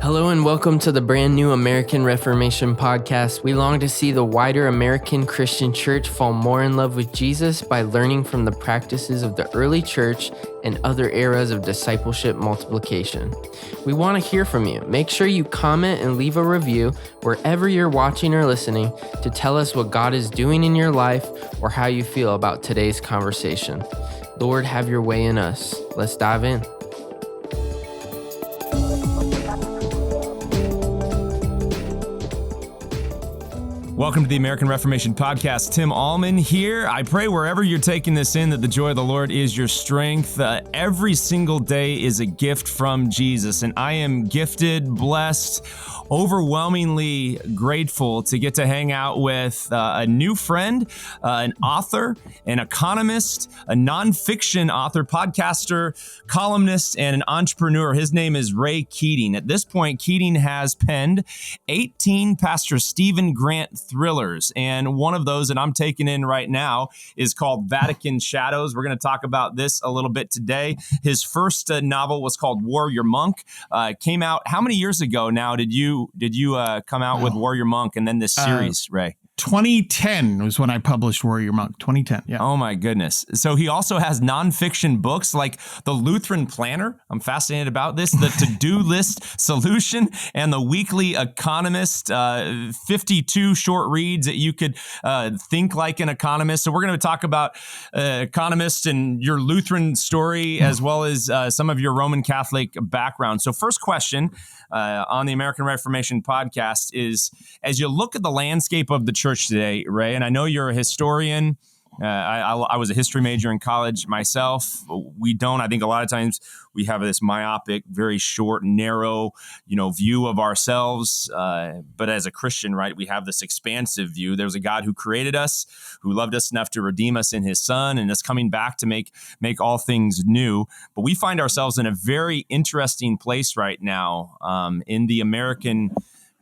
Hello and welcome to the brand new American Reformation podcast. We long to see the wider American Christian church fall more in love with Jesus by learning from the practices of the early church and other eras of discipleship multiplication. We want to hear from you. Make sure you comment and leave a review wherever you're watching or listening to tell us what God is doing in your life or how you feel about today's conversation. Lord, have your way in us. Let's dive in. Welcome to the American Reformation Podcast. Tim Allman here. I pray wherever you're taking this in that the joy of the Lord is your strength. Every single day is a gift from Jesus, and I am gifted, blessed, overwhelmingly grateful to get to hang out with a new friend, an author, an economist, a nonfiction author, podcaster, columnist, and an entrepreneur. His name is Ray Keating. At this point, Keating has penned 18 Pastor Stephen Grant thrillers, and one of those that I'm taking in right now is called Vatican Shadows. We're going to talk about this a little bit today. His first novel was called Warrior Monk. Came out how many years ago now? Did you come out with Warrior Monk and then this series, Ray? 2010 was when I published Warrior Monk. 2010, yeah. Oh my goodness. So he also has nonfiction books like the Lutheran Planner. I'm fascinated about this. The To-Do List Solution and the Weekly Economist. 52 short reads that you could think like an economist. So we're going to talk about economist and your Lutheran story as well as some of your Roman Catholic background. So first question on the American Reformation podcast is, as you look at the landscape of the church today, Ray, and I know you're a historian. I was a history major in college myself. I think a lot of times we have this myopic, very short, narrow, view of ourselves. But as a Christian, right, we have this expansive view. There's a God who created us, who loved us enough to redeem us in his son, and is coming back to make all things new. But we find ourselves in a very interesting place right now in the American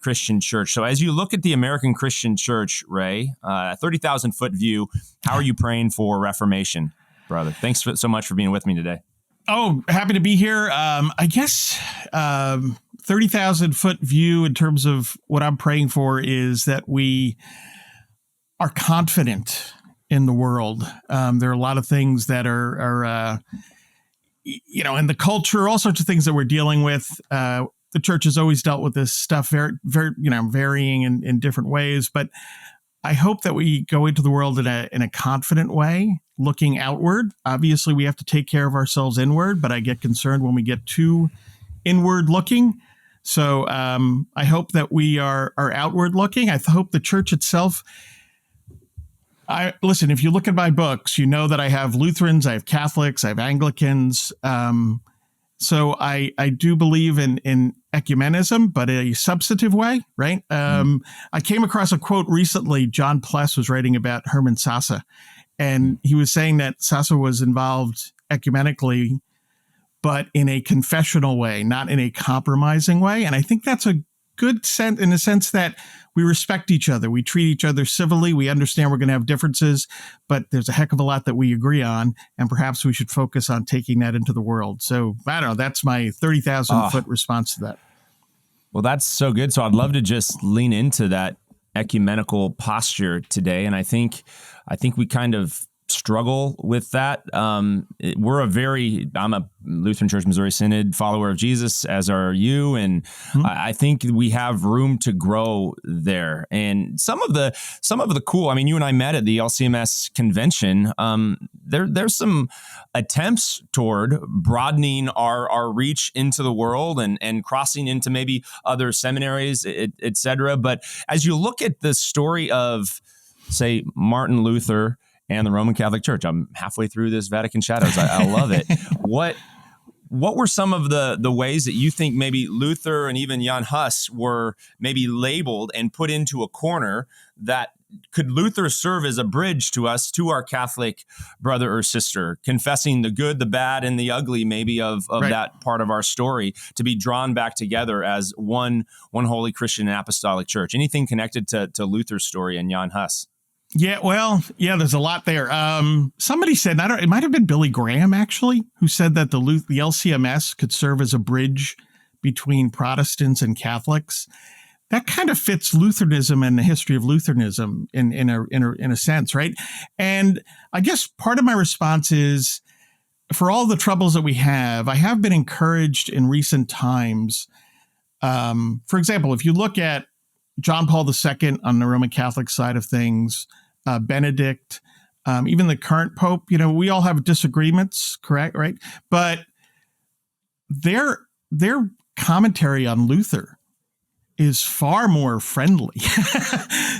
Christian church. So as you look at the American Christian church, Ray, 30,000 foot view, how are you praying for Reformation, brother? Thanks so much for being with me today. Oh, happy to be here. I guess 30,000 foot view in terms of what I'm praying for is that we are confident in the world. There are a lot of things that are in the culture, all sorts of things that we're dealing with. The church has always dealt with this stuff very, very, varying in different ways. But I hope that we go into the world in a confident way, looking outward. Obviously, we have to take care of ourselves inward, but I get concerned when we get too inward looking. So I hope that we are outward looking. I hope the church itself. Listen, if you look at my books, you know that I have Lutherans, I have Catholics, I have Anglicans. So I do believe in ecumenism, but in a substantive way, right? I came across a quote recently. John Pless was writing about Hermann Sasse, and he was saying that Sasse was involved ecumenically, but in a confessional way, not in a compromising way. And I think that's a good sense, in the sense that we respect each other. We treat each other civilly. We understand we're going to have differences, but there's a heck of a lot that we agree on, and perhaps we should focus on taking that into the world. So I don't know. That's my 30,000 foot response to that. Well, that's so good. So I'd love to just lean into that ecumenical posture today. And I think we kind of struggle with that. I'm a Lutheran Church Missouri Synod follower of Jesus, as are you. And I think we have room to grow there. And some of the cool, you and I met at the LCMS convention. There's some attempts toward broadening our reach into the world and crossing into maybe other seminaries, et cetera. But as you look at the story of, say, Martin Luther and the Roman Catholic Church, I'm halfway through this Vatican Shadows. I love it. What were some of the ways that you think maybe Luther and even Jan Hus were maybe labeled and put into a corner that could Luther serve as a bridge to us, to our Catholic brother or sister, confessing the good, the bad, and the ugly maybe of right. that part of our story, to be drawn back together as one holy Christian and apostolic church? Anything connected to Luther's story and Jan Hus? Yeah, well, there's a lot there. Somebody said, it might have been Billy Graham, actually, who said that the LCMS could serve as a bridge between Protestants and Catholics. That kind of fits Lutheranism and the history of Lutheranism in a sense, right? And I guess part of my response is, for all the troubles that we have, I have been encouraged in recent times. For example, if you look at John Paul II on the Roman Catholic side of things, Benedict, even the current Pope, we all have disagreements, correct, right? But their commentary on Luther is far more friendly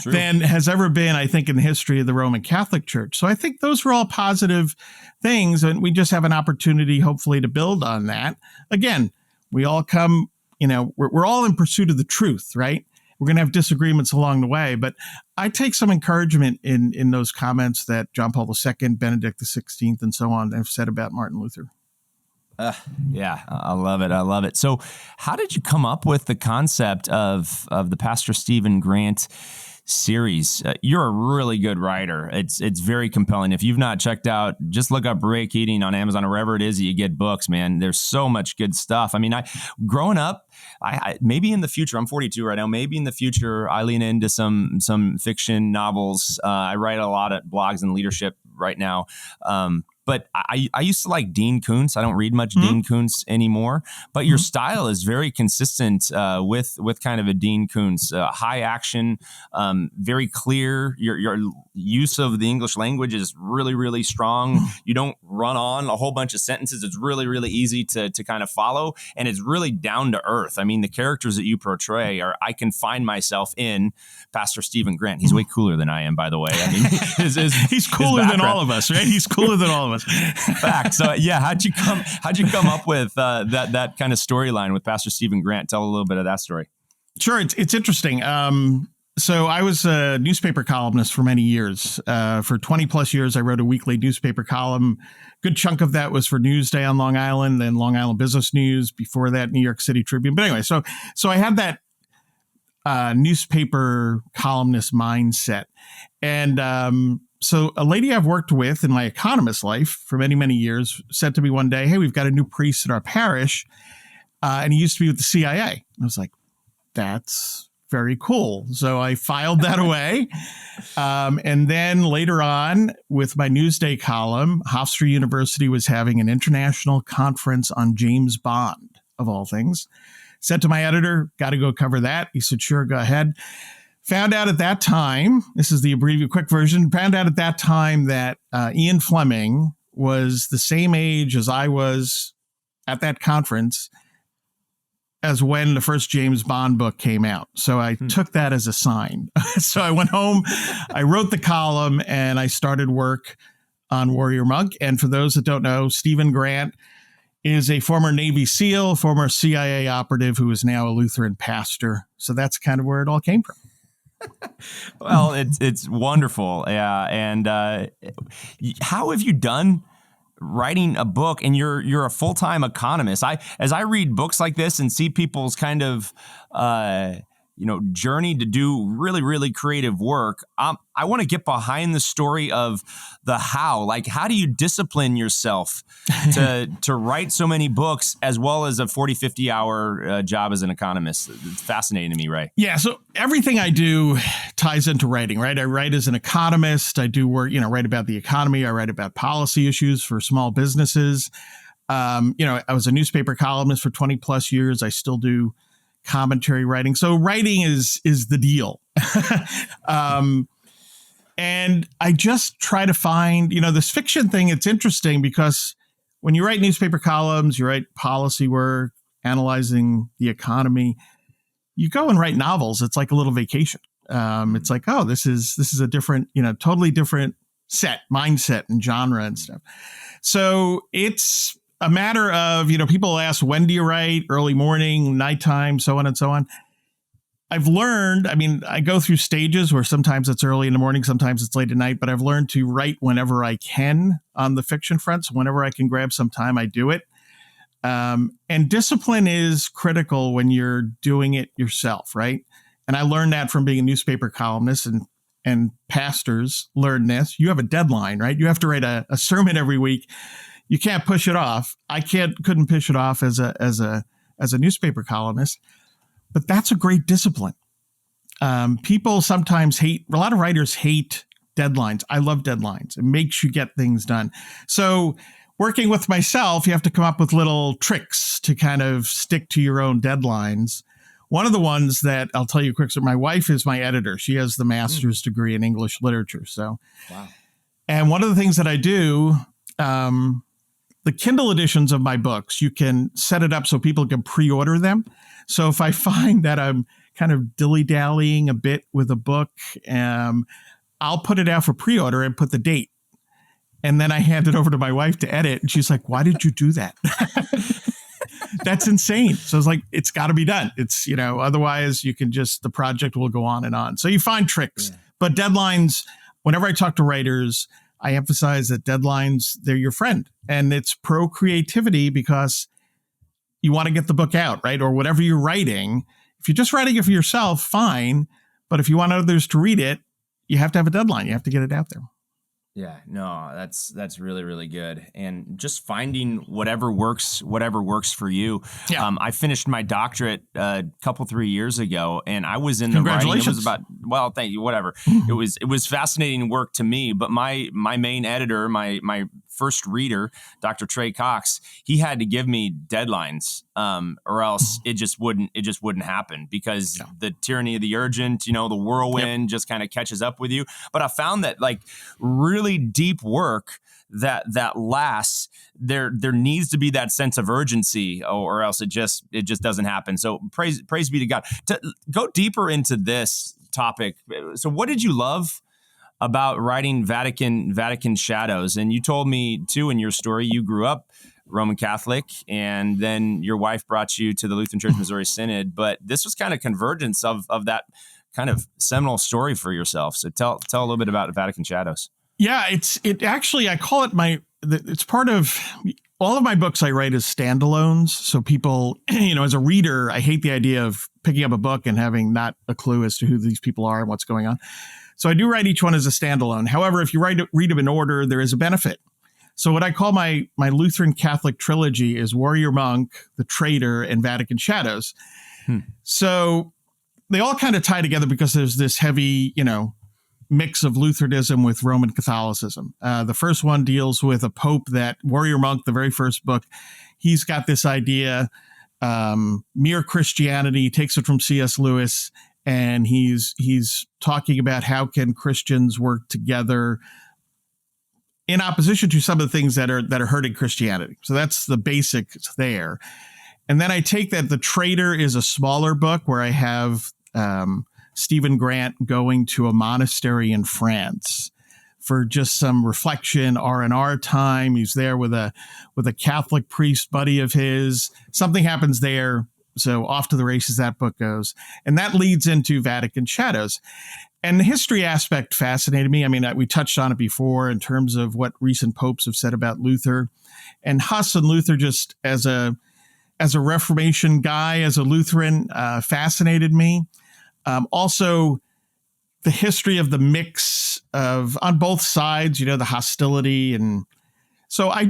than has ever been, I think, in the history of the Roman Catholic Church. So I think those were all positive things, and we just have an opportunity, hopefully, to build on that. Again, we all come, we're all in pursuit of the truth, right? We're going to have disagreements along the way, but I take some encouragement in those comments that John Paul II, Benedict XVI, and so on have said about Martin Luther. Yeah, I love it. I love it. So how did you come up with the concept of the Pastor Stephen Grant series? You're a really good writer. It's very compelling. If you've not checked out, just look up Ray Keating on Amazon or wherever it is that you get books, man. There's so much good stuff. I mean, growing up, I maybe in the future, I'm 42 right now, maybe in the future, I lean into some fiction novels. I write a lot of blogs and leadership right now. But I used to like Dean Koontz. I don't read much Dean Koontz anymore. But your style is very consistent with kind of a Dean Koontz. High action, very clear. Your use of the English language is really, really strong. You don't run on a whole bunch of sentences. It's really, really easy to kind of follow. And it's really down to earth. I mean, the characters that you portray I can find myself in Pastor Stephen Grant. He's way cooler than I am, by the way. I mean, he's cooler than all of us, right? He's cooler than all of us. Fact. So yeah, how'd you come up with that kind of storyline with Pastor Stephen Grant? Tell a little bit of that story. Sure, it's interesting. So I was a newspaper columnist for many years. For 20 plus years, I wrote a weekly newspaper column. Good chunk of that was for Newsday on Long Island, then Long Island Business News. Before that, New York City Tribune. But anyway, so I had that newspaper columnist mindset, and so a lady I've worked with in my economist life for many, many years said to me one day, "Hey, we've got a new priest in our parish, and he used to be with the CIA." I was like, "That's very cool." So I filed that away. And then later on, with my Newsday column, Hofstra University was having an international conference on James Bond, of all things. Said to my editor, "Got to go cover that." He said, "Sure, go ahead." Found out at that time, this is the abbreviated quick version, found out at that time that Ian Fleming was the same age as I was at that conference as when the first James Bond book came out. So I took that as a sign. So I went home, I wrote the column, and I started work on Warrior Monk. And for those that don't know, Stephen Grant is a former Navy SEAL, former CIA operative who is now a Lutheran pastor. So that's kind of where it all came from. Well, it's wonderful. Yeah. And how have you done writing a book? And you're a full-time economist. As I read books like this and see people's kind of journey to do really, really creative work, I want to get behind the story of the how. Like, how do you discipline yourself to write so many books as well as a 40, 50-hour job as an economist? It's fascinating to me, Ray. Yeah, so everything I do ties into writing, right? I write as an economist. I do work, write about the economy. I write about policy issues for small businesses. I was a newspaper columnist for 20 plus years. I still do commentary writing. So writing is the deal. And I just try to find, this fiction thing. It's interesting because when you write newspaper columns, you write policy work, analyzing the economy, you go and write novels. It's like a little vacation. It's like, oh, this is a different, totally different mindset and genre and stuff. So it's a matter of, people ask, when do you write? Early morning, nighttime, so on and so on. I've learned, I go through stages where sometimes it's early in the morning, sometimes it's late at night, but I've learned to write whenever I can on the fiction front. So whenever I can grab some time, I do it. And discipline is critical when you're doing it yourself, right? And I learned that from being a newspaper columnist, and pastors learn this. You have a deadline, right? You have to write a sermon every week. You can't push it off. I couldn't push it off as an as a newspaper columnist, but that's a great discipline. People sometimes a lot of writers hate deadlines. I love deadlines. It makes you get things done. So working with myself, you have to come up with little tricks to kind of stick to your own deadlines. One of the ones that I'll tell you quick, so my wife is my editor. She has the master's degree in English literature. So, wow. And one of the things that I do, the Kindle editions of my books, you can set it up so people can pre-order them. So if I find that I'm kind of dilly-dallying a bit with a book, I'll put it out for pre-order and put the date. And then I hand it over to my wife to edit. And she's like, why did you do that? That's insane. So it's like, it's got to be done. It's, otherwise you can the project will go on and on. So you find tricks, but deadlines, whenever I talk to writers, I emphasize that deadlines, they're your friend, and it's pro creativity because you want to get the book out, right? Or whatever you're writing. If you're just writing it for yourself, fine. But if you want others to read it, you have to have a deadline. You have to get it out there. Yeah, no, that's really, really good. And just finding whatever works for you. Yeah. I finished my doctorate a couple, 3 years ago, and I was in the writing. Congratulations. It was about, well, thank you, whatever. It was fascinating work to me, but my main editor, my first reader, Dr. Trey Cox, he had to give me deadlines, or else it just wouldn't happen, because the tyranny of the urgent, the whirlwind just kind of catches up with you. But I found that like really deep work that lasts, there needs to be that sense of urgency, or else it just doesn't happen. So praise be to God. To go deeper into this topic, so what did you love about writing Vatican Shadows? And you told me too in your story, you grew up Roman Catholic, and then your wife brought you to the Lutheran Church Missouri Synod, but this was kind of convergence of that kind of seminal story for yourself. So tell a little bit about Vatican Shadows. Yeah, it actually, I call it it's part of all of my books I write as standalones. So people, as a reader, I hate the idea of picking up a book and having not a clue as to who these people are and what's going on. So I do write each one as a standalone. However, if you read them in order, there is a benefit. So what I call my Lutheran Catholic trilogy is Warrior Monk, The Traitor, and Vatican Shadows. So they all kind of tie together because there's this heavy, mix of Lutheranism with Roman Catholicism. The first one deals with a pope that Warrior Monk, the very first book, he's got this idea, mere Christianity, takes it from C.S. Lewis, and he's talking about how can Christians work together in opposition to some of the things that are hurting Christianity. So that's the basics there. And then I take that The Traitor is a smaller book where I have Stephen Grant going to a monastery in France for just some reflection, R&R time. He's there with a Catholic priest buddy of his. Something happens there. So off to the races that book goes. And that leads into Vatican Shadows. And the history aspect fascinated me. I mean, we touched on it before in terms of what recent popes have said about Luther. And Huss and Luther, just as a Reformation guy, as a Lutheran, fascinated me. Also, the history of the mix of, on both sides, the hostility. And so I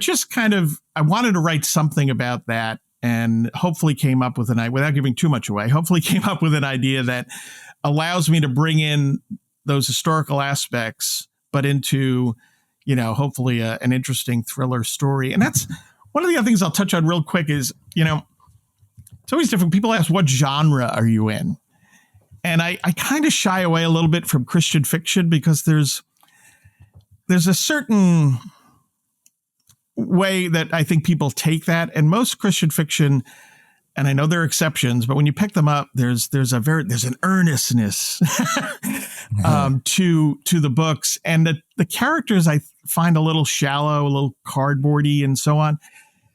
wanted to write something about that, and hopefully came up with without giving too much away, hopefully came up with an idea that allows me to bring in those historical aspects, but into, hopefully an interesting thriller story. And that's one of the other things I'll touch on real quick is, it's always different. People ask, what genre are you in? And I kind of shy away a little bit from Christian fiction because there's a certain way that I think people take that. And most Christian fiction, and I know there are exceptions, but when you pick them up, there's an earnestness to the books, and the characters I find a little shallow, a little cardboardy, and so on.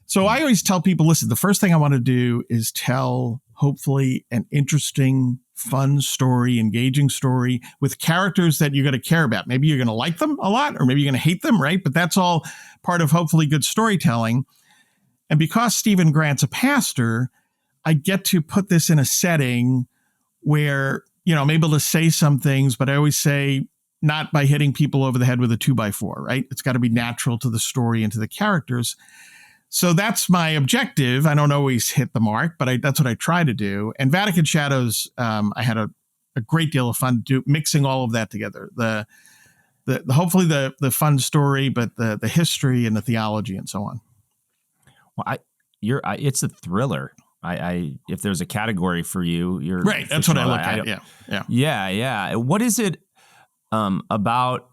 So I always tell people, listen, the first thing I want to do is tell hopefully an interesting, fun story, engaging story with characters that you're going to care about. Maybe you're going to like them a lot, or maybe you're going to hate them, right? But that's all part of hopefully good storytelling. And because Stephen Grant's a pastor, I get to put this in a setting where, I'm able to say some things, but I always say not by hitting people over the head with a 2x4, right? It's got to be natural to the story and to the characters. So that's my objective. I don't always hit the mark, but that's what I try to do. And Vatican Shadows, I had a great deal of fun mixing all of that together. The hopefully the fun story, but the history and the theology and so on. Well, it's a thriller. If there's a category for you, you're right. That's what I look at. Yeah. What is it about?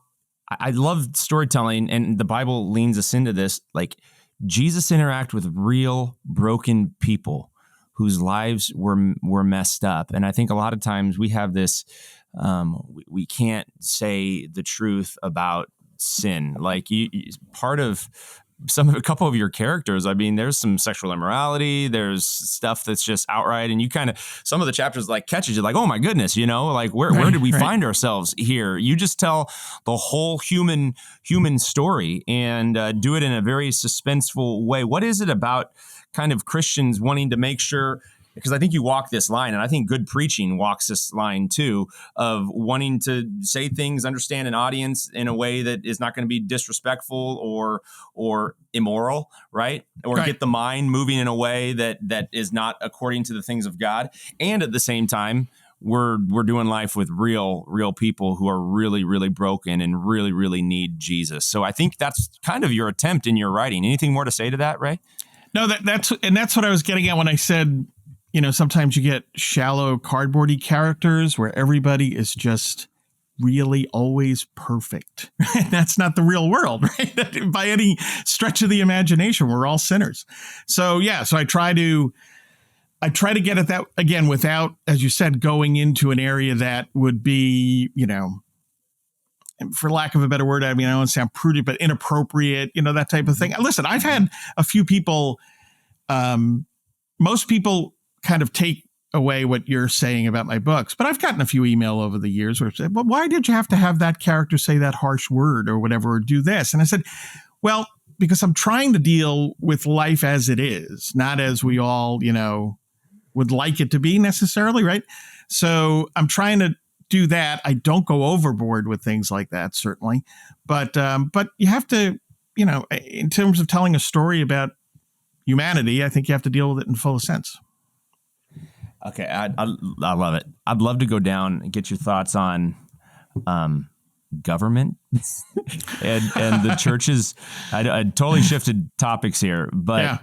I love storytelling, and the Bible leans us into this. Like, Jesus interact with real broken people whose lives were messed up, and I think a lot of times we have this. We can't say the truth about sin. Like, part of a couple of your characters, I mean, there's some sexual immorality, there's stuff that's just outright, and you kind of, some of the chapters like catches you like, oh my goodness, like where did we find ourselves here? You just tell the whole human story and do it in a very suspenseful way. What is it about kind of Christians wanting to make sure, because I think you walk this line, and I think good preaching walks this line too, of wanting to say things, understand an audience in a way that is not going to be disrespectful or immoral, right? Or get the mind moving in a way that is not according to the things of God. And at the same time, we're doing life with real people who are really, really broken and really, really need Jesus. So I think that's kind of your attempt in your writing. Anything more to say to that, Ray? No, that's what I was getting at when I said, sometimes you get shallow, cardboardy characters where everybody is just really always perfect. That's not the real world, right? By any stretch of the imagination, we're all sinners. So I try to get at that again without, as you said, going into an area that would be, for lack of a better word, I mean, I don't want to sound prudent, but inappropriate, that type of thing. Listen, I've had a few people, most people kind of take away what you're saying about my books, but I've gotten a few email over the years where say, well, why did you have to have that character say that harsh word or whatever, or do this? And I said, well, because I'm trying to deal with life as it is, not as we all, would like it to be necessarily, right? So I'm trying to do that. I don't go overboard with things like that, certainly, but you have to, in terms of telling a story about humanity, I think you have to deal with it in full sense. Okay, I love it. I'd love to go down and get your thoughts on government and the church's. I totally shifted topics here, but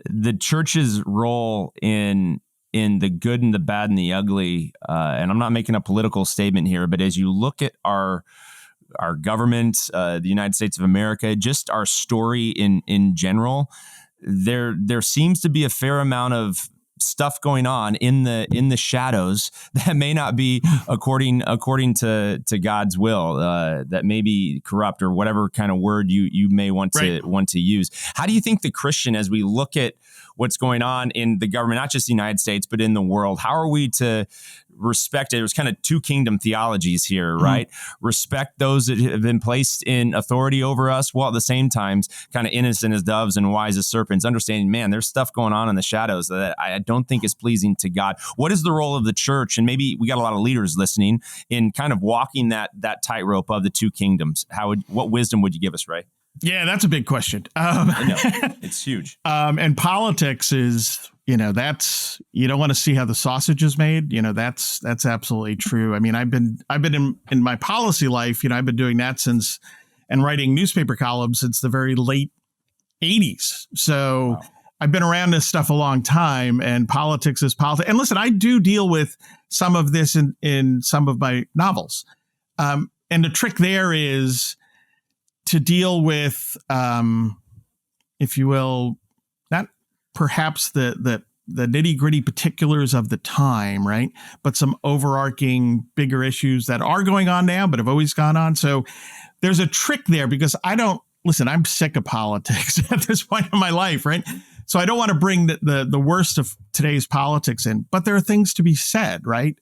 the church's role in the good and the bad and the ugly. And I'm not making a political statement here, but as you look at our government, the United States of America, just our story in general, there seems to be a fair amount of stuff going on in the shadows that may not be according to God's will, that may be corrupt, or whatever kind of word you may want to use. How do you think the Christian, as we look at what's going on in the government, not just the United States, but in the world, how are we to respect it? There's kind of two kingdom theologies here, right? Respect those that have been placed in authority over us, while at the same time, kind of innocent as doves and wise as serpents, understanding, man, there's stuff going on in the shadows that I don't think is pleasing to God. What is the role of the church? And maybe we got a lot of leaders listening in kind of walking that tightrope of the two kingdoms. What wisdom would you give us, Ray? Yeah, that's a big question. I know. It's huge. And politics is, that's, you don't want to see how the sausage is made. That's absolutely true. I mean, I've been in my policy life, I've been doing that and writing newspaper columns since the very late 80s. So wow. I've been around this stuff a long time, and politics is politics. And listen, I do deal with some of this in some of my novels. And the trick there is to deal with, if you will, not perhaps the nitty gritty particulars of the time, right? But some overarching bigger issues that are going on now, but have always gone on. So there's a trick there, because I'm sick of politics at this point in my life, right? So I don't want to bring the worst of today's politics in, but there are things to be said, right?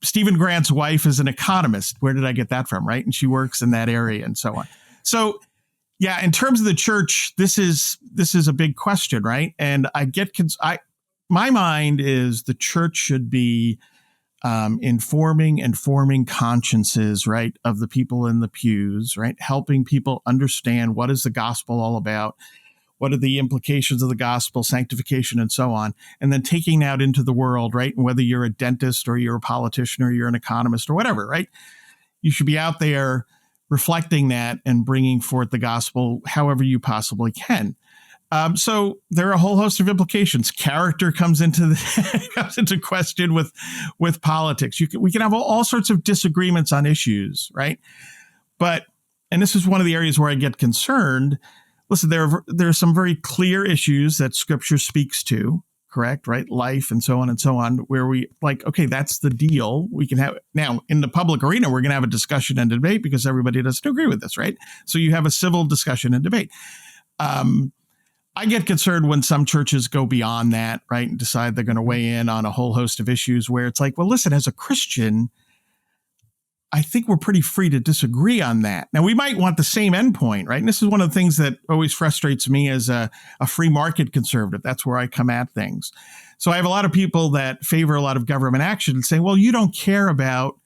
Stephen Grant's wife is an economist. Where did I get that from, right? And she works in that area and so on. So, yeah, in terms of the church, this is a big question, right? And my mind is the church should be informing and forming consciences, right, of the people in the pews, right, helping people understand what is the gospel all about, what are the implications of the gospel, sanctification, and so on, and then taking that into the world, right, and whether you're a dentist or you're a politician or you're an economist or whatever, right, you should be out there reflecting that and bringing forth the gospel however you possibly can. So there are a whole host of implications. Character comes into question with politics. We can have all sorts of disagreements on issues, right? But, and this is one of the areas where I get concerned. Listen, there are some very clear issues that Scripture speaks to, correct, right? Life and so on, where we like, okay, that's the deal. We can have now in the public arena, we're going to have a discussion and debate because everybody doesn't agree with this, right? So you have a civil discussion and debate. I get concerned when some churches go beyond that, right, and decide they're going to weigh in on a whole host of issues where it's like, well, listen, as a Christian, I think we're pretty free to disagree on that. Now, we might want the same endpoint, right? And this is one of the things that always frustrates me as a free market conservative. That's where I come at things. So I have a lot of people that favor a lot of government action and say, well, you don't care about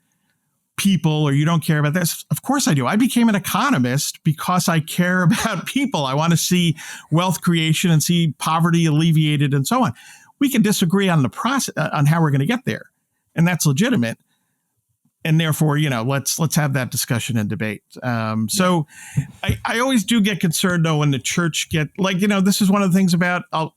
people or you don't care about this. Of course I do. I became an economist because I care about people. I want to see wealth creation and see poverty alleviated and so on. We can disagree on the process, on how we're going to get there. And that's legitimate. And therefore, let's have that discussion and debate. So I always do get concerned, though, when the church this is one of the things about, I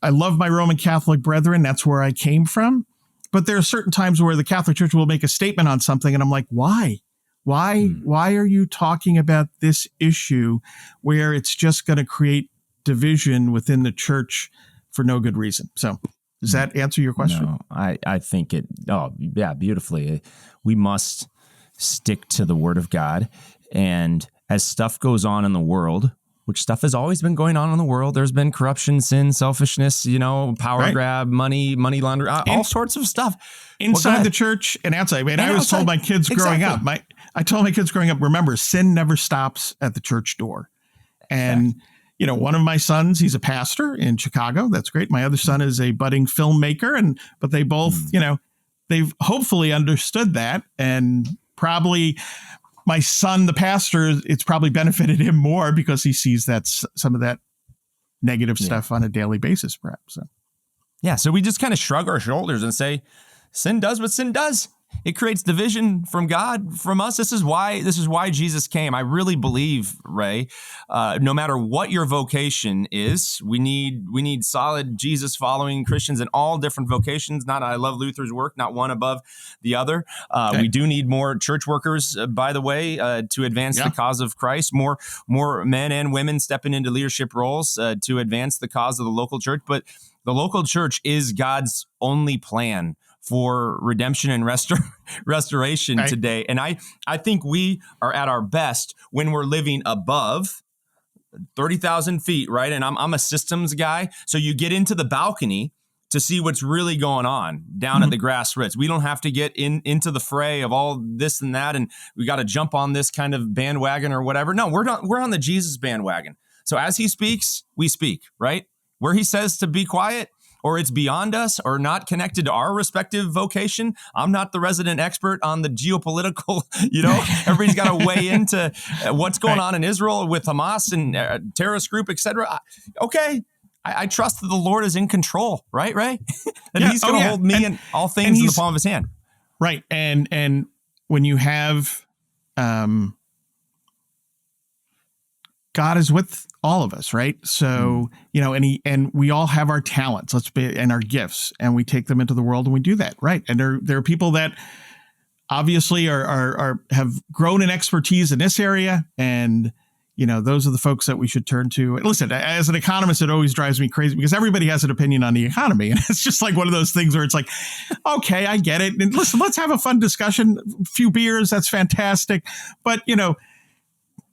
love my Roman Catholic brethren. That's where I came from. But there are certain times where the Catholic Church will make a statement on something. And I'm like, why? Why are you talking about this issue where it's just going to create division within the church for no good reason? So does that answer your question? No, I think it, beautifully. We must stick to the Word of God. And as stuff goes on in the world, which stuff has always been going on in the world, there's been corruption, sin, selfishness, power grab, money laundering, all sorts of stuff. Inside the church and outside. I mean, I always told my kids growing up, I told my kids growing up, remember, sin never stops at the church door. And one of my sons, he's a pastor in Chicago. That's great. My other son is a budding filmmaker, but they both, they've hopefully understood that. And probably my son, the pastor, it's probably benefited him more because he sees that some of that negative stuff on a daily basis, perhaps. So. Yeah. So we just kind of shrug our shoulders and say, sin does what sin does. It creates division from God, from us. This is why Jesus came. I really believe, Ray, no matter what your vocation is, we need solid Jesus following Christians in all different vocations. I love Luther's work, not one above the other. Okay. We do need more church workers, by the way, to advance the cause of Christ, more men and women stepping into leadership roles to advance the cause of the local church. But the local church is God's only plan for redemption and restoration today. And I think we are at our best when we're living above 30,000 feet, right? And I'm a systems guy. So you get into the balcony to see what's really going on down at the grassroots. We don't have to get into the fray of all this and that, and we got to jump on this kind of bandwagon or whatever. No, we're on the Jesus bandwagon. So as he speaks, we speak, right? Where he says to be quiet, or it's beyond us or not connected to our respective vocation. I'm not the resident expert on the geopolitical, everybody's got to weigh into what's going on in Israel with Hamas and terrorist group, et cetera. Okay. I trust that the Lord is in control, right, Ray? And he's going to hold me and all things in the palm of his hand. Right. And when you have, God is with all of us, right? So, and we all have our talents, and our gifts, and we take them into the world and we do that, right? And there are people that obviously are have grown in expertise in this area, and those are the folks that we should turn to. Listen, as an economist, it always drives me crazy because everybody has an opinion on the economy, and it's just like one of those things where it's like, okay, I get it, and listen, let's have a fun discussion, a few beers, that's fantastic, but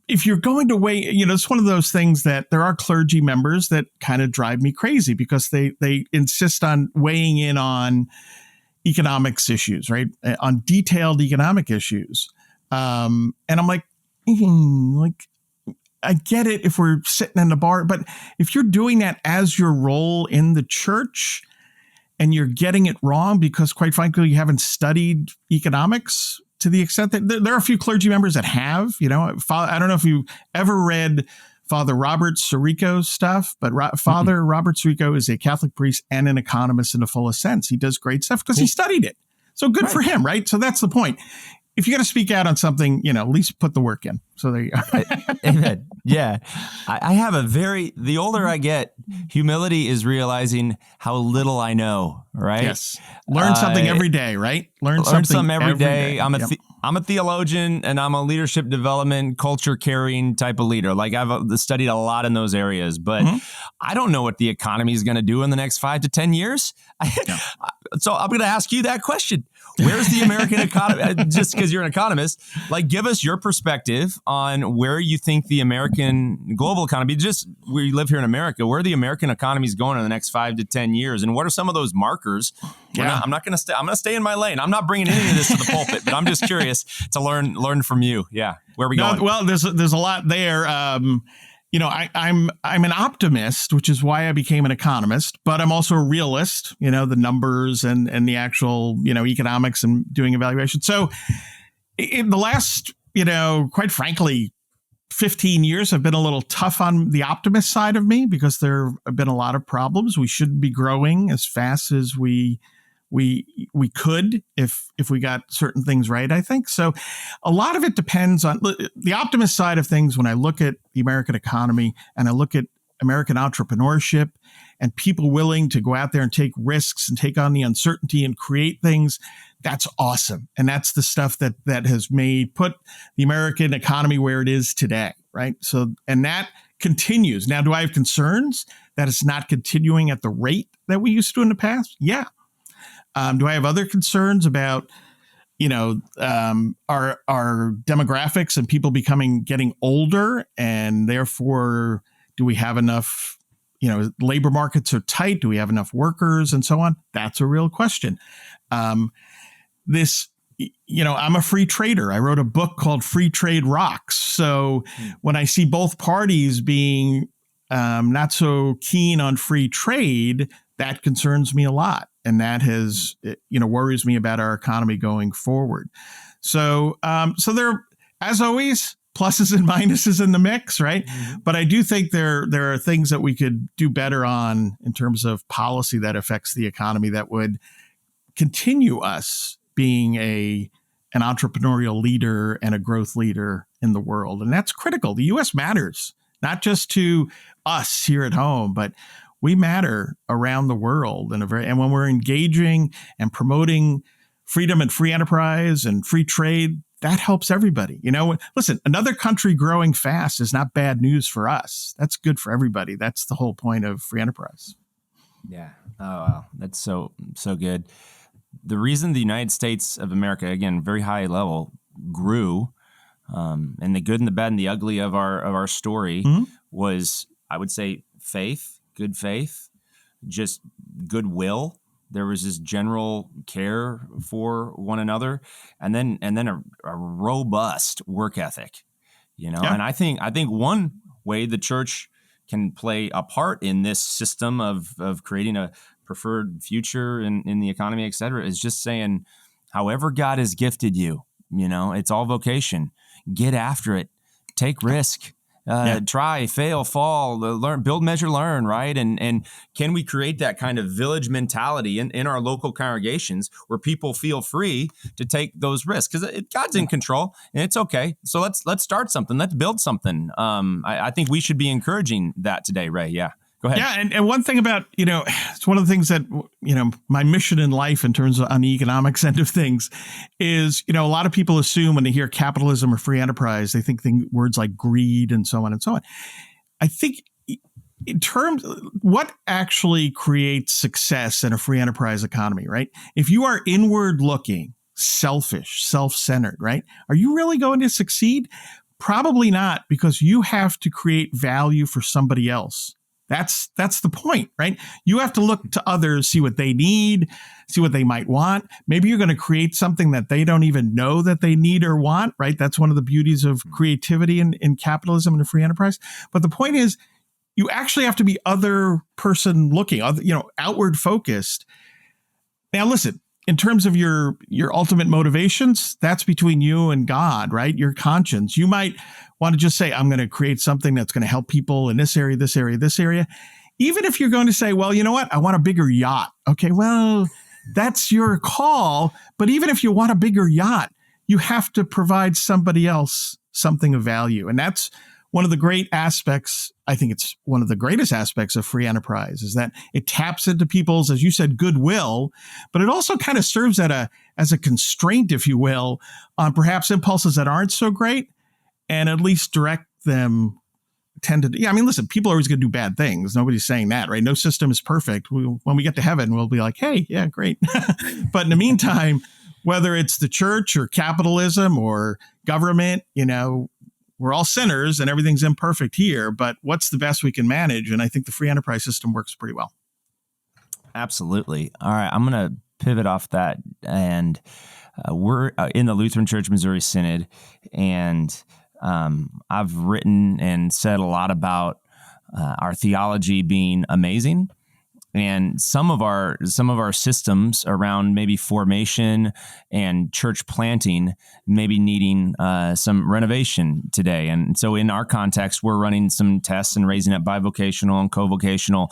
if you're going to weigh, it's one of those things that there are clergy members that kind of drive me crazy because they insist on weighing in on economics issues, right? On detailed economic issues. And I'm like, I get it if we're sitting in the bar, but if you're doing that as your role in the church, and you're getting it wrong because, quite frankly, you haven't studied economics to the extent that there are a few clergy members that have. I don't know if you ever read Father Robert Sirico's stuff, but Father Robert Sirico is a Catholic priest and an economist in the fullest sense. He does great stuff because he studied it. So good for him, right? So that's the point. If you're going to speak out on something, at least put the work in. So there you go. Amen. Yeah. I have the older I get, humility is realizing how little I know, right? Yes. Learn something every day, right? Learn something every day. I'm a theologian, and I'm a leadership development, culture carrying type of leader. Like, I've studied a lot in those areas, but I don't know what the economy is going to do in the next 5 to 10 years. So I'm going to ask you that question. Where's the American economy? Just because you're an economist, give us your perspective on where you think the American global economy, just where you live here in America, where the American economy is going in the next 5 to 10 years. And what are some of those markers? I'm going to stay in my lane. I'm not bringing any of this to the pulpit, but I'm just curious to learn from you. Yeah. Where are we going? Well, there's a lot there. I'm an optimist, which is why I became an economist, but I'm also a realist, the numbers and the actual, economics and doing evaluation. So in the last, quite frankly, 15 years have been a little tough on the optimist side of me because there have been a lot of problems. We shouldn't be growing as fast as we could if we got certain things right, I think. So a lot of it depends on the optimist side of things. When I look at the American economy and I look at American entrepreneurship and people willing to go out there and take risks and take on the uncertainty and create things, that's awesome. And that's the stuff that has put the American economy where it is today, right? So, and that continues. Now, do I have concerns that it's not continuing at the rate that we used to in the past? Yeah. Do I have other concerns about, our demographics and people getting older, and therefore, do we have enough? Labor markets are tight. Do we have enough workers and so on? That's a real question. I'm a free trader. I wrote a book called Free Trade Rocks. So when I see both parties being not so keen on free trade, that concerns me a lot. And that worries me about our economy going forward. So there, as always, pluses and minuses in the mix, right? Mm-hmm. But I do think there are things that we could do better on in terms of policy that affects the economy that would continue us being an entrepreneurial leader and a growth leader in the world. And that's critical. The U.S. matters, not just to us here at home, but we matter around the world. And when we're engaging and promoting freedom and free enterprise and free trade, that helps everybody. Listen, another country growing fast is not bad news for us. That's good for everybody. That's the whole point of free enterprise. Yeah. Oh, wow. That's so good. The reason the United States of America, again, very high level, grew, and the good and the bad and the ugly of our story was, I would say, good faith, just goodwill. There was this general care for one another, and then a robust work ethic, Yeah. And I think one way the church can play a part in this system of creating a preferred future in the economy, et cetera, is just saying, however God has gifted you, it's all vocation. Get after it. Take risk. Try, fail, fall, learn, build, measure, learn, right? And can we create that kind of village mentality in our local congregations where people feel free to take those risks? Because God's in control, and it's okay. So let's start something. Let's build something. I think we should be encouraging that today, Ray. Yeah. Go ahead. Yeah, and one thing about, it's one of the things that, my mission in life in terms of on the economics end of things is, a lot of people assume when they hear capitalism or free enterprise, they think words like greed and so on and so on. I think in terms of what actually creates success in a free enterprise economy, right? If you are inward looking, selfish, self-centered, right? Are you really going to succeed? Probably not, because you have to create value for somebody else. That's the point, right? You have to look to others, see what they need, see what they might want. Maybe you're going to create something that they don't even know that they need or want, right? That's one of the beauties of creativity in capitalism and a free enterprise. But the point is, you actually have to be other person looking, outward focused. Now, listen, in terms of your ultimate motivations, that's between you and God, right? Your conscience. You might want to just say, I'm going to create something that's going to help people in this area, this area, this area. Even if you're going to say, well, you know what? I want a bigger yacht. Okay, well, that's your call. But even if you want a bigger yacht, you have to provide somebody else something of value. And that's one of the great aspects. I think it's one of the greatest aspects of free enterprise is that it taps into people's, as you said, goodwill, but it also kind of serves as a constraint, if you will, on perhaps impulses that aren't so great, and at least direct them listen, people are always going to do bad things. Nobody's saying that, right? No system is perfect. When we get to heaven, we'll be like, hey, yeah, great. But in the meantime, whether it's the church or capitalism or government, we're all sinners and everything's imperfect here, but what's the best we can manage? And I think the free enterprise system works pretty well. Absolutely. All right. I'm going to pivot off that. And we're in the Lutheran Church Missouri Synod, and I've written and said a lot about our theology being amazing, and some of our systems around maybe formation and church planting maybe needing some renovation today. And so in our context, we're running some tests and raising up bivocational and co-vocational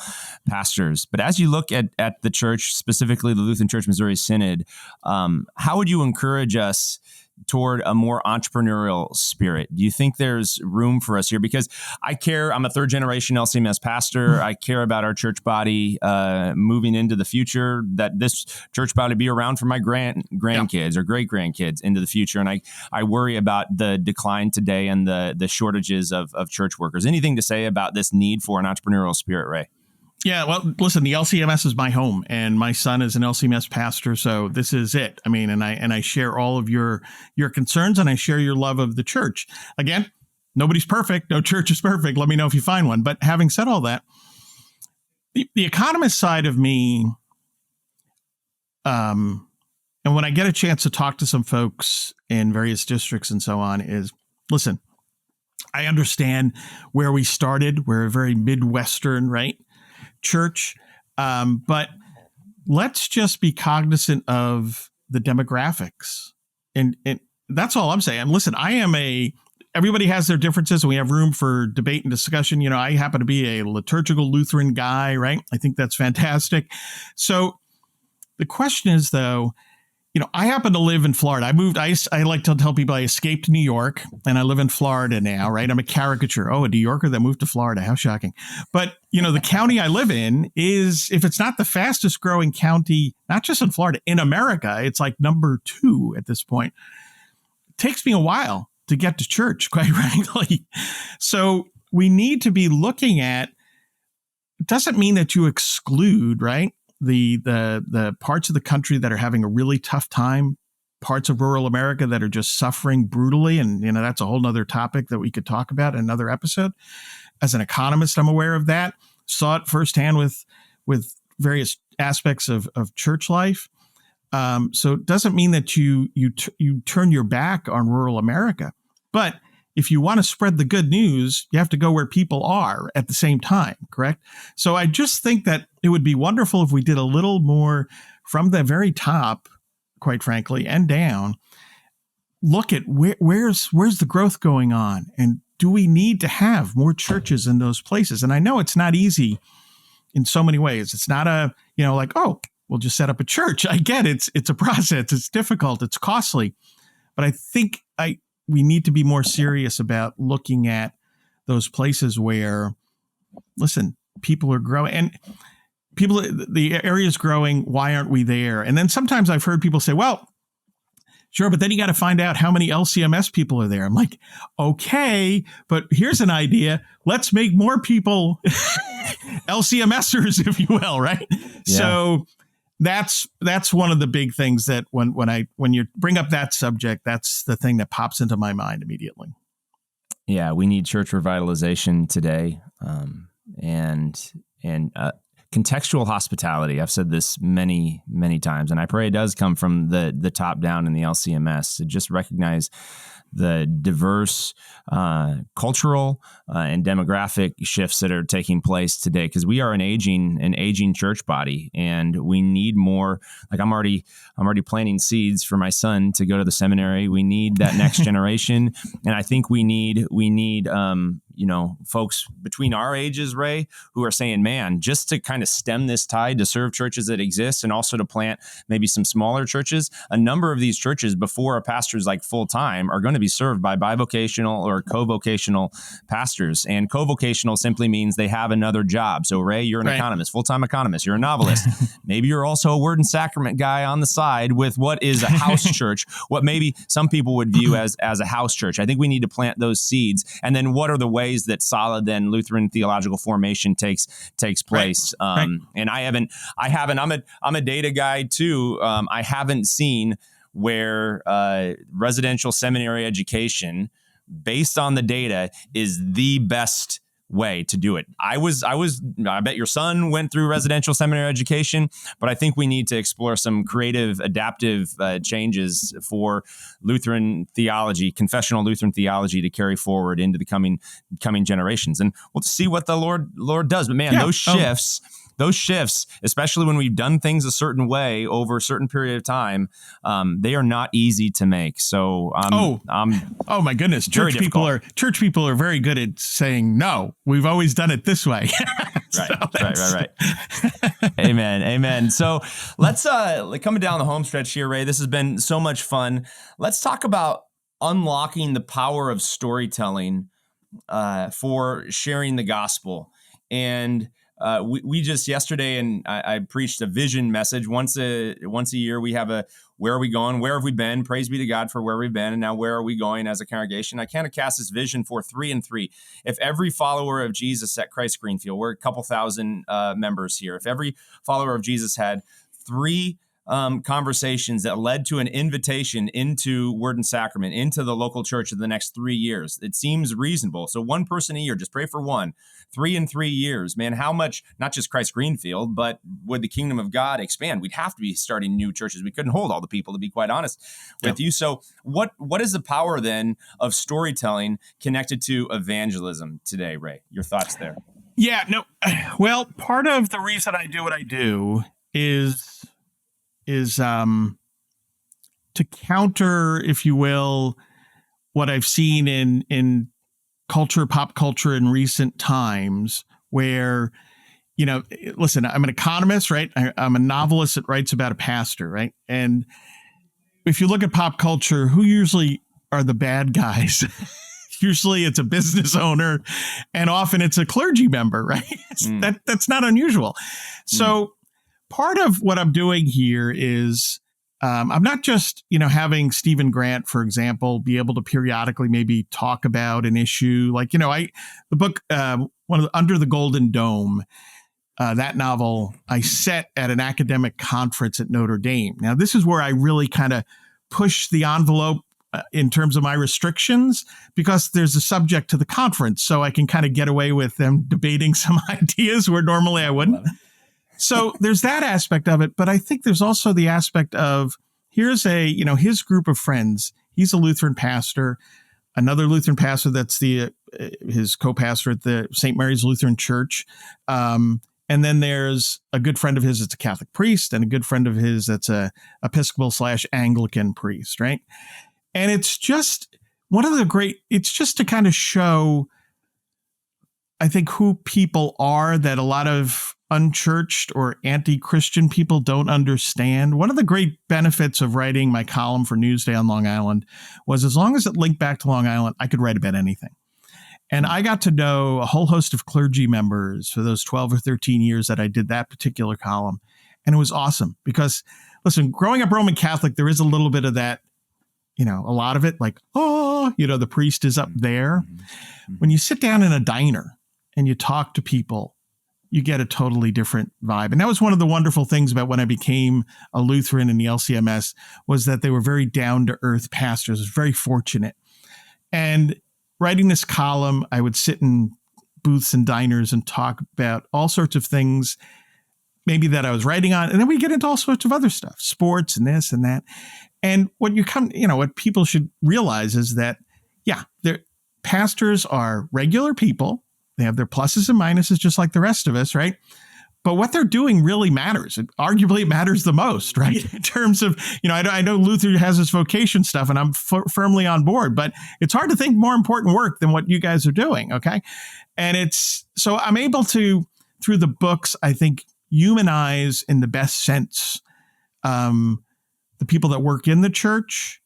pastors. But as you look at the church, specifically the Lutheran Church Missouri Synod, how would you encourage us toward a more entrepreneurial spirit? Do you think there's room for us here? Because I'm a third generation LCMS pastor. I care about our church body moving into the future, that this church body be around for my grandkids or great grandkids into the future. And I worry about the decline today and the shortages of church workers. Anything to say about this need for an entrepreneurial spirit, Ray? Yeah, well, listen, the LCMS is my home, and my son is an LCMS pastor, so this is it. I mean, and I share all of your concerns, and I share your love of the church. Again, nobody's perfect. No church is perfect. Let me know if you find one. But having said all that, the economist side of me, and when I get a chance to talk to some folks in various districts and so on, is, listen, I understand where we started. We're a very Midwestern, right, church, but let's just be cognizant of the demographics, and that's all I'm saying. Listen, everybody has their differences, and we have room for debate and discussion. I happen to be a liturgical Lutheran guy, right? I think that's fantastic. So the question is, though, I happen to live in Florida. I like to tell people I escaped New York, and I live in Florida now, right? I'm a caricature. Oh, a New Yorker that moved to Florida. How shocking. But, the county I live in is, if it's not the fastest growing county, not just in Florida, in America, it's like number 2 at this point. It takes me a while to get to church, quite frankly. So we need to be looking at, it doesn't mean that you exclude, right, the parts of the country that are having a really tough time, parts of rural America that are just suffering brutally. And, that's a whole nother topic that we could talk about in another episode. As an economist, I'm aware of that. Saw it firsthand with various aspects of church life. So it doesn't mean that you turn your back on rural America. But if you want to spread the good news, you have to go where people are at the same time, correct? So I just think that it would be wonderful if we did a little more from the very top, quite frankly, and down. Look at where's the growth going on, and do we need to have more churches in those places? And I know it's not easy in so many ways. It's not we'll just set up a church. I get it. It's a process. It's difficult. It's costly. But I think we need to be more serious about looking at those places where, listen, people are growing, and the area is growing. Why aren't we there? And then sometimes I've heard people say, well, sure, but then you got to find out how many LCMS people are there. I'm like, okay, but here's an idea. Let's make more people LCMSers, if you will, right? Yeah. So that's one of the big things that when you bring up that subject, that's the thing that pops into my mind immediately. Yeah, we need church revitalization today, and contextual hospitality. I've said this many, many times, and I pray it does come from the top down in the LCMS, to just recognize the diverse cultural and demographic shifts that are taking place today, because we are an aging church body, and we need more. Like I'm already planting seeds for my son to go to the seminary. We need that next generation, and I think we need folks between our ages, Ray, who are saying, man, just to kind of stem this tide, to serve churches that exist, and also to plant maybe some smaller churches. A number of these churches, before a pastor's like full time, are going to be served by bivocational or co-vocational pastors. And co-vocational simply means they have another job. So Ray, you're an economist, full-time economist. You're a novelist. Maybe you're also a word and sacrament guy on the side with what is a house church, what maybe some people would view as a house church. I think we need to plant those seeds. And then what are the ways that solid then Lutheran theological formation takes place? And I'm a data guy too. I haven't seen where residential seminary education, based on the data, is the best way to do it. I bet your son went through residential seminary education, but I think we need to explore some creative, adaptive changes for Lutheran theology, confessional Lutheran theology, to carry forward into the coming generations. And we'll see what the Lord does. But man, those shifts, especially when we've done things a certain way over a certain period of time, they are not easy to make. So, oh my goodness, church people are very good at saying no. We've always done it this way. Right. Amen. So let's coming down the home stretch here, Ray. This has been so much fun. Let's talk about unlocking the power of storytelling for sharing the gospel. And we just yesterday, and I preached a vision message. Once a year, we have a where are we going? Where have we been? Praise be to God for where we've been. And now where are we going as a congregation? I kind of cast this vision for 3 and 3. If every follower of Jesus at Christ Greenfield, we're a couple thousand members here. If every follower of Jesus had 3 conversations that led to an invitation into Word and Sacrament, into the local church in the next 3 years, it seems reasonable. So 1 person a year, just pray for 1. 3 in 3 years, man, how much, not just Christ Greenfield, but would the kingdom of God expand? We'd have to be starting new churches. We couldn't hold all the people, to be quite honest with you. So what is the power then of storytelling connected to evangelism today, Ray? Your thoughts there? Yeah, no. Well, part of the reason I do what I do is to counter, if you will, what I've seen in pop culture in recent times, where, listen, I'm an economist, right? I'm a novelist that writes about a pastor, right? And if you look at pop culture, who usually are the bad guys? Usually it's a business owner, and often it's a clergy member, right? That's not unusual. So part of what I'm doing here is I'm not just, having Stephen Grant, for example, be able to periodically maybe talk about an issue like, the book, Under the Golden Dome, that novel I set at an academic conference at Notre Dame. Now, this is where I really kind of push the envelope in terms of my restrictions, because there's a subject to the conference. So I can kind of get away with them debating some ideas where normally I wouldn't. So there's that aspect of it. But I think there's also the aspect of, here's his group of friends. He's a Lutheran pastor, another Lutheran pastor that's his co-pastor at the St. Mary's Lutheran Church. And then there's a good friend of his that's a Catholic priest, and a good friend of his that's a Episcopal/Anglican priest, right? And it's just it's just to kind of show, I think, who people are that a lot of unchurched or anti-Christian people don't understand. One of the great benefits of writing my column for Newsday on Long Island was, as long as it linked back to Long Island, I could write about anything. And I got to know a whole host of clergy members for those 12 or 13 years that I did that particular column. And it was awesome because, listen, growing up Roman Catholic, there is a little bit of that, a lot of it like, the priest is up there. When you sit down in a diner and you talk to people, you get a totally different vibe. And that was one of the wonderful things about when I became a Lutheran in the LCMS, was that they were very down-to-earth pastors. I was very fortunate. And writing this column, I would sit in booths and diners and talk about all sorts of things maybe that I was writing on. And then we get into all sorts of other stuff, sports and this and that. And what what people should realize is that, pastors are regular people. They have their pluses and minuses just like the rest of us, right? But what they're doing really matters. It arguably matters the most, right? In terms of, I know Luther has his vocation stuff and I'm firmly on board, but it's hard to think more important work than what you guys are doing, okay? And so I'm able to, through the books, I think, humanize in the best sense the people that work in the church,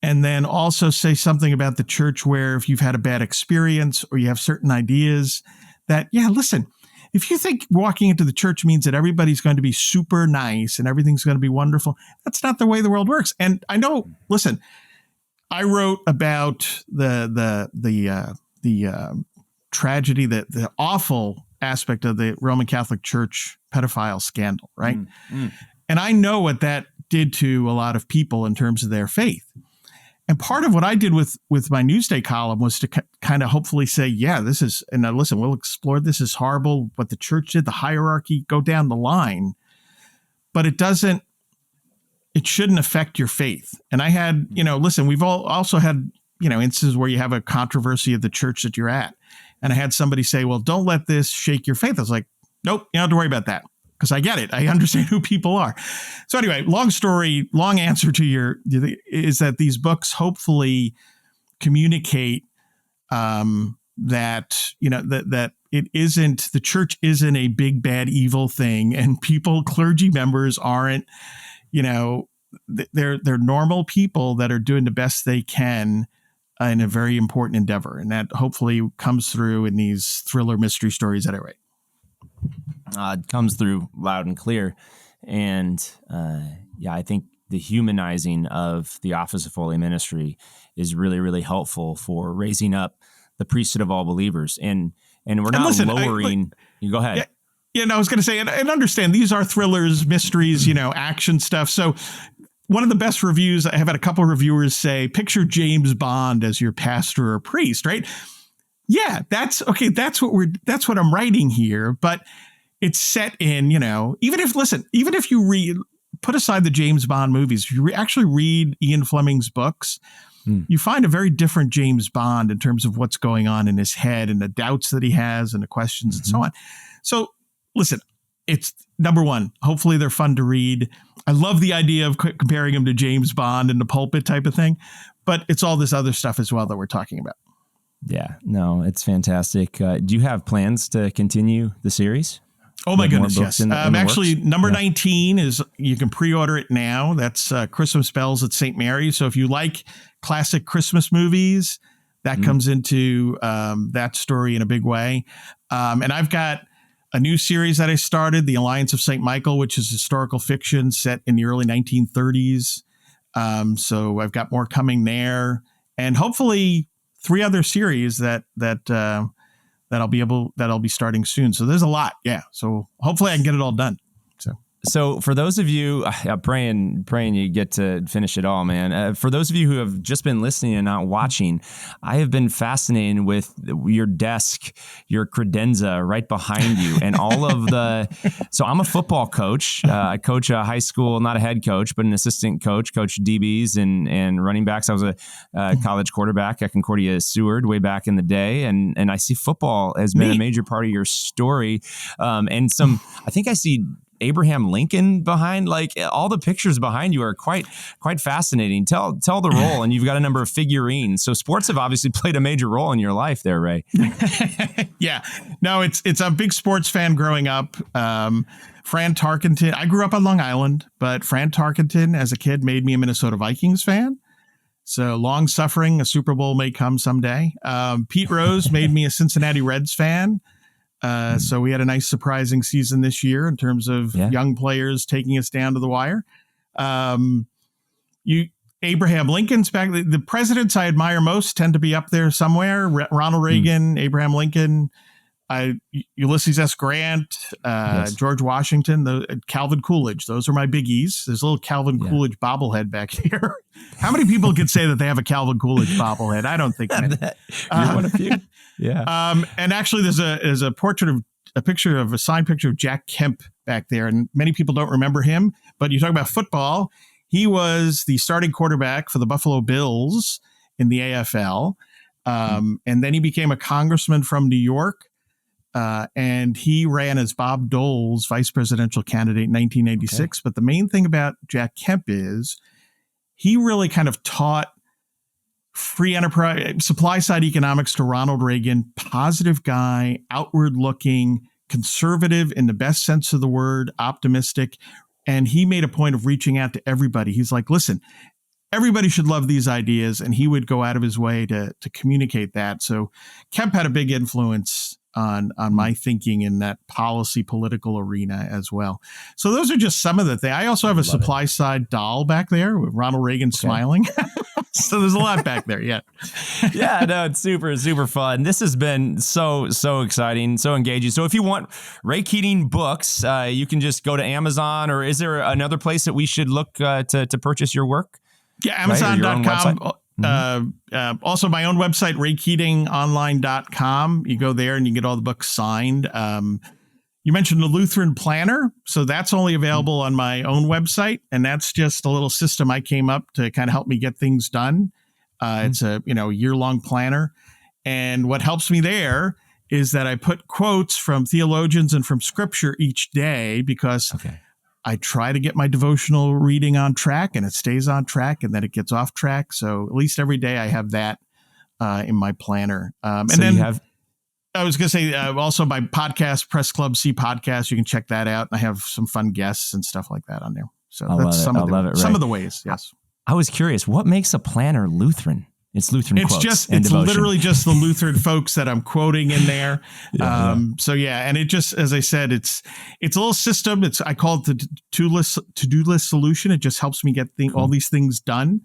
and then also say something about the church where if you've had a bad experience or you have certain ideas that, listen, if you think walking into the church means that everybody's going to be super nice and everything's going to be wonderful, that's not the way the world works. And I know, listen, I wrote about the tragedy, the awful aspect of the Roman Catholic Church pedophile scandal, right? And I know what that did to a lot of people in terms of their faith. And part of what I did with my Newsday column was to kind of hopefully say, this is, and now listen, we'll explore this is horrible, what the church did, the hierarchy, go down the line, but it shouldn't affect your faith. And I had, listen, we've also had, instances where you have a controversy of the church that you're at. And I had somebody say, well, don't let this shake your faith. I was like, nope, you don't have to worry about that. Because I get it. I understand who people are. So anyway, long answer to is that these books hopefully communicate that it isn't, the church isn't a big, bad, evil thing. And clergy members aren't, they're normal people that are doing the best they can in a very important endeavor. And that hopefully comes through in these thriller mystery stories that I write. It comes through loud and clear. And I think the humanizing of the office of holy ministry is really, really helpful for raising up the priesthood of all believers. And we're not lowering. You go ahead. I was going to say, and understand these are thrillers, mysteries, action stuff. So one of the best reviews, I have had a couple of reviewers say, picture James Bond as your pastor or priest, right? Yeah, that's okay. That's what I'm writing here. But it's set in, even if you put aside the James Bond movies, if you actually read Ian Fleming's books, you find a very different James Bond in terms of what's going on in his head and the doubts that he has and the questions and so on. So listen, it's number one, hopefully they're fun to read. I love the idea of comparing him to James Bond in the pulpit type of thing, but it's all this other stuff as well that we're talking about. Yeah, no, it's fantastic. Do you have plans to continue the series? Oh my goodness, yes. Actually, number 19 is, you can pre-order it now. That's Christmas Bells at St. Mary. So if you like classic Christmas movies, that comes into that story in a big way. And I've got a new series that I started, The Alliance of St. Michael, which is historical fiction set in the early 1930s. So I've got more coming there, and hopefully 3 other series that I'll be starting soon. So there's a lot. Yeah. So hopefully I can get it all done. So for those of you, praying you get to finish it all, man. For those of you who have just been listening and not watching, I have been fascinated with your desk, your credenza right behind you, and all of so I'm a football coach. I coach a high school, not a head coach, but an assistant coach, coach DBs and running backs. I was a college quarterback at Concordia Seward way back in the day. And I see football has been a major part of your story. I think I see Abraham Lincoln behind, like all the pictures behind you are quite fascinating. Tell the role, and you've got a number of figurines. So sports have obviously played a major role in your life there, Ray. Yeah, no, it's a big sports fan growing up. Fran Tarkenton, I grew up on Long Island, but Fran Tarkenton as a kid made me a Minnesota Vikings fan. So long suffering, a Super Bowl may come someday. Pete Rose made me a Cincinnati Reds fan. So we had a nice surprising season this year in terms of young players taking us down to the wire. Abraham Lincoln's back. The presidents I admire most tend to be up there somewhere. Ronald Reagan, Abraham Lincoln, Ulysses S. Grant, George Washington, Calvin Coolidge. Those are my biggies. There's a little Calvin Coolidge bobblehead back here. How many people could say that they have a Calvin Coolidge bobblehead? I don't think many. You're one of few. Yeah. And actually, there's a signed picture of Jack Kemp back there, and many people don't remember him. But you talk about football, he was the starting quarterback for the Buffalo Bills in the AFL. And then he became a congressman from New York. And he ran as Bob Dole's vice presidential candidate in 1986. Okay. But the main thing about Jack Kemp is he really kind of taught free enterprise, supply side economics to Ronald Reagan. Positive guy, outward looking, conservative in the best sense of the word, optimistic. And he made a point of reaching out to everybody. He's like, listen, everybody should love these ideas. And he would go out of his way to communicate that. So Kemp had a big influence on my thinking in that policy political arena as well. So those are just some of the things. I also have a supply side doll back there with Ronald Reagan smiling. So there's a lot back there. Yeah. Yeah, no, it's super, super fun. This has been so exciting, so engaging. So if you want Ray Keating books, you can just go to Amazon, or is there another place that we should look to purchase your work? Yeah, Amazon.com. Also my own website, raykeatingonline.com. You go there and you get all the books signed. You mentioned the Lutheran Planner. So that's only available on my own website. And that's just a little system I came up to kind of help me get things done. It's a, year-long planner. And what helps me there is that I put quotes from theologians and from scripture each day, because I try to get my devotional reading on track, and it stays on track, and then it gets off track. So at least every day I have that in my planner. And so then I was going to say also my podcast, Press Club C Podcast. You can check that out. I have some fun guests and stuff like that on there. So that's some of the ways. Yes. I was curious, what makes a planner Lutheran? It's Lutheran quotes. It's literally just the Lutheran folks that I'm quoting in there. So and it just, as I said, it's a little system. I call it the to-do list solution. It just helps me get all these things done.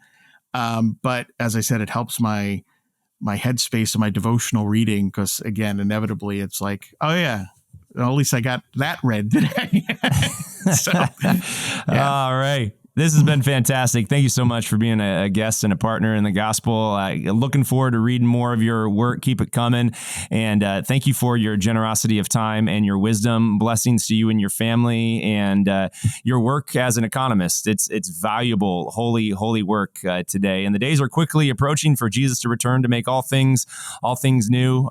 But as I said, it helps my headspace and my devotional reading, because again, inevitably it's like, oh yeah, well, at least I got that read today. So, all right. This has been fantastic. Thank you so much for being a guest and a partner in the gospel. Looking forward to reading more of your work. Keep it coming. And thank you for your generosity of time and your wisdom. Blessings to you and your family and your work as an economist. It's valuable, holy work today. And the days are quickly approaching for Jesus to return to make all things new.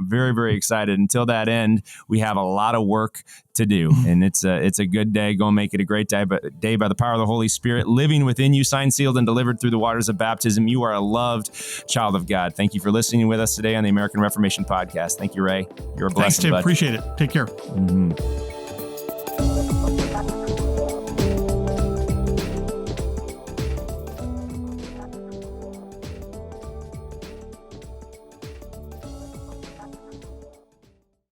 Very, very excited. Until that end, we have a lot of work to do. And it's a good day. Go and make it a great day by the power of the Holy Spirit living within you, signed, sealed, and delivered through the waters of baptism. You are a loved child of God. Thank you for listening with us today on the American Reformation Podcast. Thank you, Ray. You're a blessing. Thanks, Tim. Appreciate it. Take care. Mm-hmm.